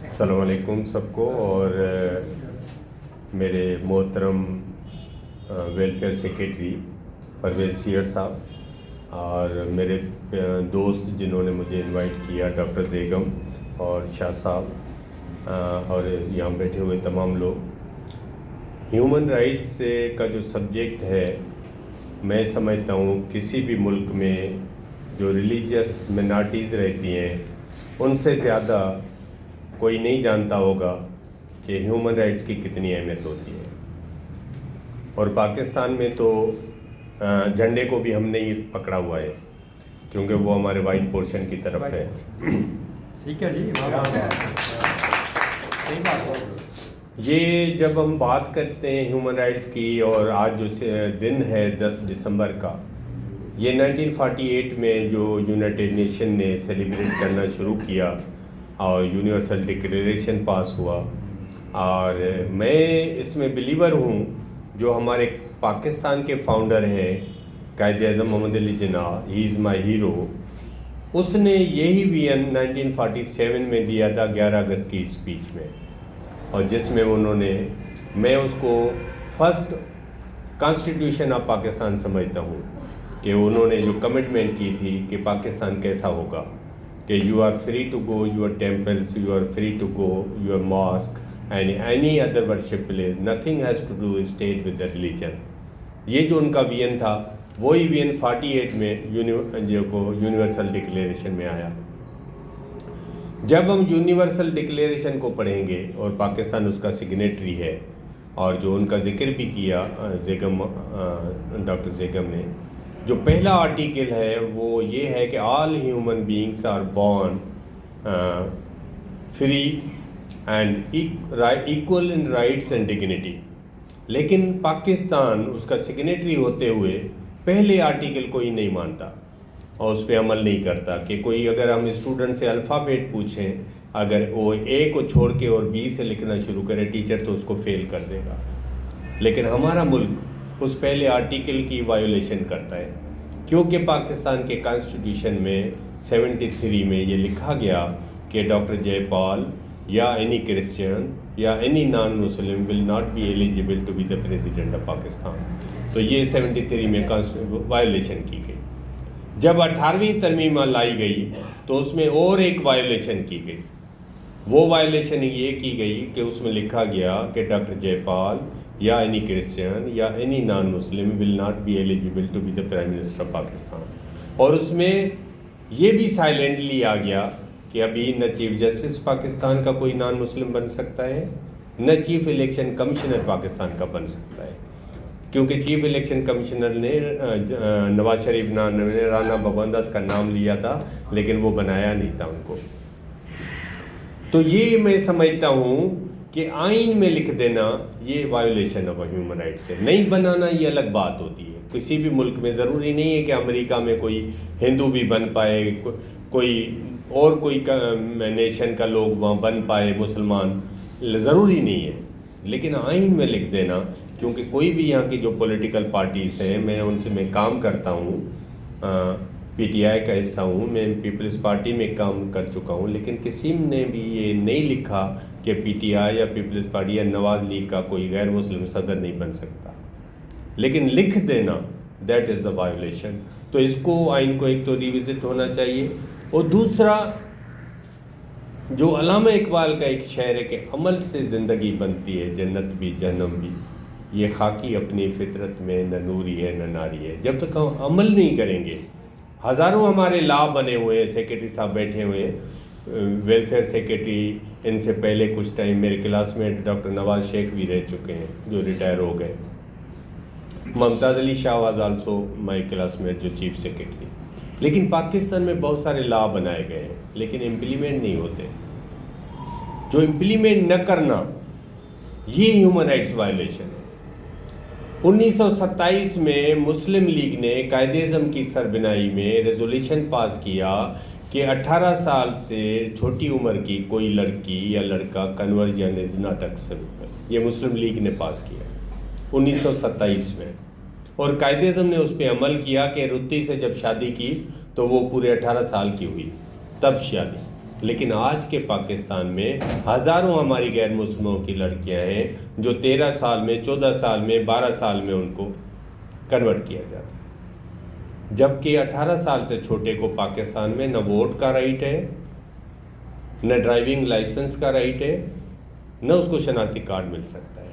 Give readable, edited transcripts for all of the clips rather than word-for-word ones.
السلام علیکم سب کو، اور میرے محترم ویلفیئر سیکریٹری پرویز سیئر صاحب، اور میرے دوست جنہوں نے مجھے انوائٹ کیا، ڈاکٹر زیگم اور شاہ صاحب، اور یہاں بیٹھے ہوئے تمام لوگ۔ ہیومن رائٹس کا جو سبجیکٹ ہے، میں سمجھتا ہوں کسی بھی ملک میں جو ریلیجیس مائنارٹیز رہتی ہیں ان سے زیادہ کوئی نہیں جانتا ہوگا کہ ہیومن رائٹس کی کتنی اہمیت ہوتی ہے۔ اور پاکستان میں تو جھنڈے کو بھی ہم نے ہی پکڑا ہوا ہے، کیونکہ وہ ہمارے وائٹ پورشن کی طرف ہے۔ ٹھیک ہے جی، یہ جب ہم بات کرتے ہیں ہیومن رائٹس کی، اور آج جو دن ہے 10 دسمبر کا، یہ 1948 میں جو یونائٹڈ نیشن نے سیلیبریٹ کرنا شروع کیا اور یونیورسل ڈکلیریشن پاس ہوا، اور میں اس میں بلیور ہوں۔ جو ہمارے پاکستان کے فاؤنڈر ہیں قائد اعظم محمد علی جناح، ہی از مائی ہیرو، اس نے یہی وین 1947 میں دیا تھا 11 اگست کی اسپیچ میں، اور جس میں انہوں نے، میں اس کو فرسٹ کانسٹیٹیوشن آف پاکستان سمجھتا ہوں، کہ انہوں نے جو کمٹمنٹ کی تھی کہ پاکستان کیسا ہوگا، کہ you are free to go your temples, you are free to go your mosque and any other worship place, nothing has to do state with the religion. یہ جو ان کا وین تھا، وہی وین 48 میں یونیورسل ڈکلیریشن میں آیا۔ جب ہم یونیورسل ڈکلیریشن کو پڑھیں گے، اور پاکستان اس کا سگنیٹری ہے، اور جو ان کا ذکر بھی کیا ڈاکٹر زیگم نے، جو پہلا آرٹیکل ہے وہ یہ ہے کہ all human beings are born free and equal in rights and dignity. لیکن پاکستان اس کا سگنیٹری ہوتے ہوئے پہلے آرٹیکل کو ہی نہیں مانتا اور اس پہ عمل نہیں کرتا، کہ کوئی اگر ہم اسٹوڈنٹ سے الفابیٹ پوچھیں، اگر وہ اے کو چھوڑ کے اور بی سے لکھنا شروع کرے ٹیچر، تو اس کو فیل کر دے گا۔ لیکن ہمارا ملک اس پہلے آرٹیکل کی وائیولیشن کرتا ہے، کیونکہ پاکستان کے کانسٹیٹیوشن میں 73 میں یہ لکھا گیا کہ ڈاکٹر جے پال یا اینی کرسچین یا any non Muslim will not be eligible to be the president of Pakistan. تو یہ 73 میں وائیولیشن کی گئی۔ جب 18ویں ترمیمہ لائی گئی تو اس میں اور ایک وائیولیشن کی گئی۔ وہ وائیولیشن یہ کی گئی کہ اس میں لکھا گیا کہ ڈاکٹر جے پال یا اینی کرسچین یا any non Muslim will not be eligible to be the prime minister of Pakistan. اور اس میں یہ بھی سائلنٹلی آ گیا کہ ابھی نہ چیف جسٹس پاکستان کا کوئی نان مسلم بن سکتا ہے، نہ چیف الیکشن کمشنر پاکستان کا بن سکتا ہے، کیونکہ چیف الیکشن کمشنر نے نواز شریف نے رانا بھگونداس کا نام لیا تھا، لیکن وہ بنایا نہیں تھا ان کو۔ تو یہ میں سمجھتا ہوں کہ آئین میں لکھ دینا یہ وائیولیشن آف ہیومن رائٹس ہے، نہیں بنانا یہ الگ بات ہوتی ہے۔ کسی بھی ملک میں ضروری نہیں ہے کہ امریکہ میں کوئی ہندو بھی بن پائے، کوئی اور کوئی نیشن کا لوگ وہاں بن پائے، مسلمان، ضروری نہیں ہے۔ لیکن آئین میں لکھ دینا، کیونکہ کوئی بھی یہاں کی جو پولیٹیکل پارٹیز ہیں، میں ان سے میں کام کرتا ہوں، پی ٹی آئی کا حصہ ہوں، میں پیپلز پارٹی میں کام کر چکا ہوں، لیکن کسی نے بھی یہ نہیں لکھا کہ پی ٹی آئی یا پیپلز پارٹی یا نواز لیگ کا کوئی غیر مسلم صدر نہیں بن سکتا، لیکن لکھ دینا دیٹ از دا وائیولیشن۔ تو اس کو، آئین کو ایک تو ریوزٹ ہونا چاہیے، اور دوسرا جو علامہ اقبال کا ایک شعر ہے کہ عمل سے زندگی بنتی ہے جنت بھی جہنم بھی، یہ خاکی اپنی فطرت میں نہ نوری ہے نہ ناری ہے۔ جب تک ہم عمل نہیں کریں گے، ہزاروں ہمارے لا بنے ہوئے ہیں، سیکریٹری صاحب بیٹھے ہوئے ہیں، ویلفیئر سیکریٹری، ان سے پہلے کچھ ٹائم میرے کلاس میٹ ڈاکٹر نواز شیخ بھی رہ چکے ہیں جو ریٹائر ہو گئے، Mumtaz Ali Shah was also my classmate جو چیف سیکریٹری۔ لیکن پاکستان میں بہت سارے لا بنائے گئے ہیں، لیکن امپلیمنٹ نہیں ہوتے۔ جو امپلیمنٹ نہ کرنا، یہ ہیومن رائٹس وائلیشن ہے۔ 1927 میں مسلم لیگ نے قائد اعظم کی سربراہی میں ریزولوشن پاس کیا کہ 18 سال سے چھوٹی عمر کی کوئی لڑکی یا لڑکا کنورژن از ناٹ ایکسیپٹیبل۔ یہ مسلم لیگ نے پاس کیا 1927 میں، اور قائد اعظم نے اس پہ عمل کیا کہ رتی سے جب شادی کی تو وہ پورے 18 سال کی ہوئی تب شادی. لیکن آج کے پاکستان میں ہزاروں ہماری غیر مسلموں کی لڑکیاں ہیں جو 13 سال میں 14 سال میں 12 سال میں ان کو کنورٹ کیا جاتا ہے، جبکہ 18 سال سے چھوٹے کو پاکستان میں نہ ووٹ کا رائٹ ہے، نہ ڈرائیونگ لائسنس کا رائٹ ہے، نہ اس کو شناختی کارڈ مل سکتا ہے.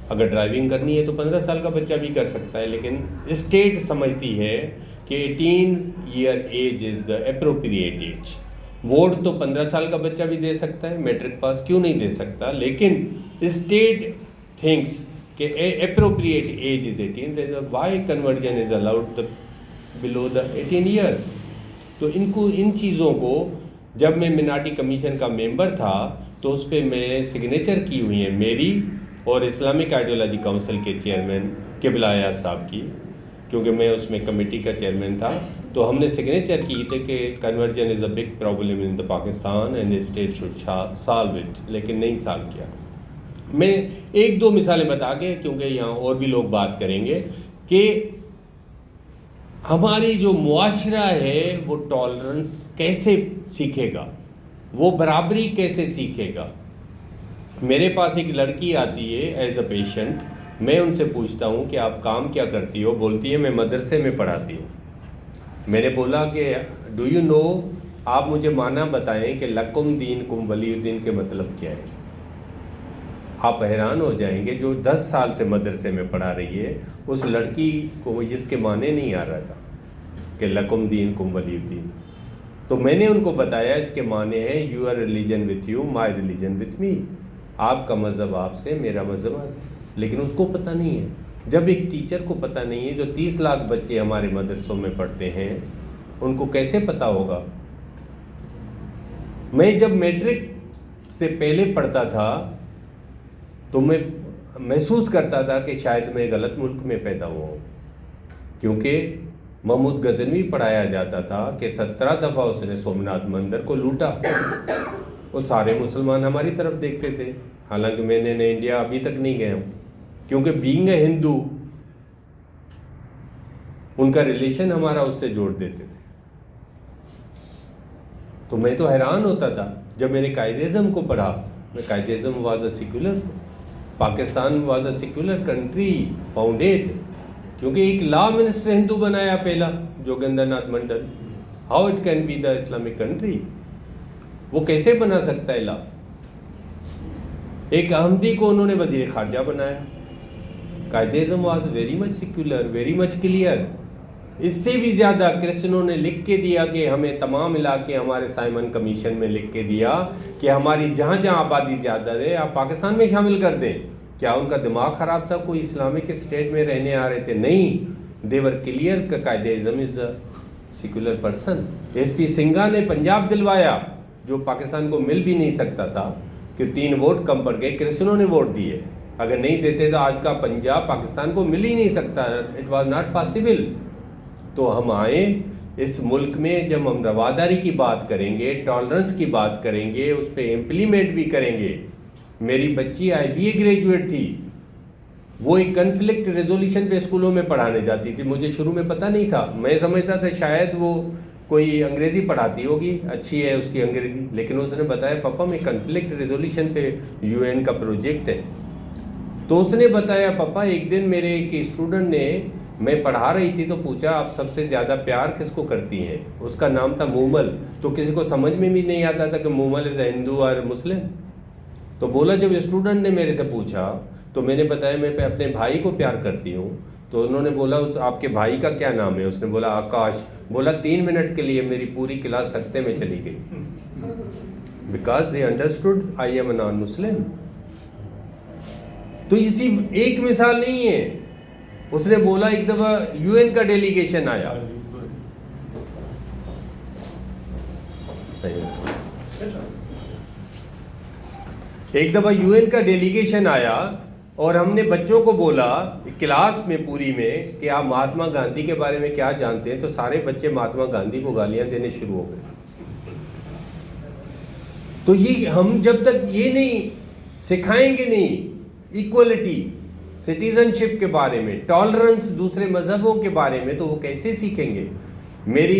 اگر ڈرائیونگ کرنی ہے تو 15 سال کا بچہ بھی کر سکتا ہے، لیکن اسٹیٹ سمجھتی ہے کہ 18 year age is the appropriate age. Vote تو 15 سال کا بچہ بھی دے سکتا ہے، میٹرک پاس کیوں نہیں دے سکتا، لیکن اسٹیٹ تھنکس کہ appropriate age is 18. Why conversion is allowed below the 18 years. تو ان چیزوں کو جب میں مناٹی کمیشن کا ممبر تھا تو اس پہ میں سگنیچر کی ہوئی ہیں میری اور اسلامک آئیڈیالوجی کونسل کے چیئرمین قبلہ ایاز صاحب کی، کیونکہ میں اس میں کمیٹی کا چیئرمین تھا. تو ہم نے سگنیچر کی تھے کہ conversion is a big problem in the Pakistan and state should solve it, لیکن نہیں سالو کیا. میں ایک دو مثالیں بتا کے، کیونکہ یہاں اور بھی لوگ بات کریں گے، کہ ہماری جو معاشرہ ہے وہ ٹالرنس کیسے سیکھے گا، وہ برابری کیسے سیکھے گا. میرے پاس ایک لڑکی آتی ہے ایز اے پیشنٹ، میں ان سے پوچھتا ہوں کہ آپ کام کیا کرتی ہو، بولتی ہے میں مدرسے میں پڑھاتی ہوں. میں نے بولا کہ ڈو یو نو، آپ مجھے معنی بتائیں کہ لکم دین کم ولی الدین کے مطلب کیا ہے. آپ حیران ہو جائیں گے، جو 10 سال سے مدرسے میں پڑھا رہی ہے اس لڑکی کو اس کے معنی نہیں آ رہا تھا کہ لکم دین کم ولی الدین. تو میں نے ان کو بتایا اس کے معنی ہے your religion with you my religion with me. آپ کا مذہب آپ سے، میرا مذہب آپ سے. لیکن اس کو پتہ نہیں ہے. جب ایک ٹیچر کو پتہ نہیں ہے، جو 30 لاکھ بچے ہمارے مدرسوں میں پڑھتے ہیں، ان کو کیسے پتہ ہوگا. میں جب میٹرک سے پہلے پڑھتا تھا تو میں محسوس کرتا تھا کہ شاید میں غلط ملک میں پیدا ہوا ہوں، کیونکہ محمود غزنوی پڑھایا جاتا تھا کہ 17 دفعہ اس نے سومناتھ مندر کو لوٹا. وہ سارے مسلمان ہماری طرف دیکھتے تھے، حالانکہ میں نے انڈیا ابھی تک نہیں گیا ہوں، کیونکہ بینگ اے ہندو ان کا ریلیشن ہمارا اس سے جوڑ دیتے تھے. تو میں تو حیران ہوتا تھا جب میں نے قائد اعظم کو پڑھا. میں Quaid Azam was a secular, Pakistan was a secular country founded, کیونکہ ایک لا منسٹر ہندو بنایا پہلا Jogendra Nath Mandal. How it can be the Islamic country? وہ کیسے بنا سکتا ہے لا؟ ایک احمدی کو انہوں نے وزیر خارجہ بنایا. Quaid Azam was very much secular, very much clear. اس سے بھی زیادہ کرسچنوں نے لکھ کے دیا کہ ہمیں تمام علاقے، ہمارے سائمن کمیشن میں لکھ کے دیا کہ ہماری جہاں جہاں آبادی زیادہ ہے آپ پاکستان میں شامل کر دیں. کیا ان کا دماغ خراب تھا؟ کوئی اسلامک اسٹیٹ میں رہنے آ رہے تھے؟ نہیں، دیور کلیئر کہ Quaid Azam is a secular person. S P Singha نے پنجاب دلوایا جو پاکستان کو مل بھی نہیں سکتا تھا، کہ 3 ووٹ کم پڑ گئے، کرسچنوں نے ووٹ دیے. اگر نہیں دیتے تو آج کا پنجاب پاکستان کو مل ہی نہیں سکتا. It was not possible. تو ہم آئیں اس ملک میں، جب ہم رواداری کی بات کریں گے، ٹالرنس کی بات کریں گے، اس پہ امپلیمنٹ بھی کریں گے. میری بچی IBA گریجویٹ تھی، وہ ایک کنفلکٹ ریزولوشن پہ اسکولوں میں پڑھانے جاتی تھی. مجھے شروع میں پتہ نہیں تھا، میں سمجھتا تھا شاید وہ کوئی انگریزی پڑھاتی ہوگی، اچھی ہے اس کی انگریزی. لیکن اس نے بتایا پاپا میں کنفلکٹ ریزولوشن پہ UN کا پروجیکٹ ہے. تو اس نے بتایا پاپا ایک دن میرے ایک اسٹوڈنٹ نے، میں پڑھا رہی تھی تو پوچھا آپ سب سے زیادہ پیار کس کو کرتی ہیں؟ اس کا نام تھا مومل. تو کسی کو سمجھ میں بھی نہیں آتا تھا کہ مومل از اے ہندو اور مسلم. تو بولا جب اسٹوڈنٹ نے میرے سے پوچھا تو میں نے بتایا میں اپنے بھائی کو پیار کرتی ہوں. تو انہوں نے بولا آپ کے بھائی کا کیا نام ہے؟ اس نے بولا آکاش. بولا 3 منٹ کے لیے میری پوری کلاس سکتے میں چلی گئی، because they understood I am a non Muslim. تو اسی ایک مثال نہیں ہے. اس نے بولا ایک دفعہ UN کا ڈیلیگیشن آیا، UN کا ڈیلیگیشن آیا اور ہم نے بچوں کو بولا کلاس میں پوری میں کہ آپ مہاتما گاندھی کے بارے میں کیا جانتے ہیں؟ تو سارے بچے مہاتما گاندھی کو گالیاں دینے شروع ہو گئے. تو یہ ہم جب تک یہ نہیں سکھائیں گے نہیں ایکوالٹی، سٹیزن شپ کے بارے میں، ٹالرنس دوسرے مذہبوں کے بارے میں، تو وہ کیسے سیکھیں گے؟ میری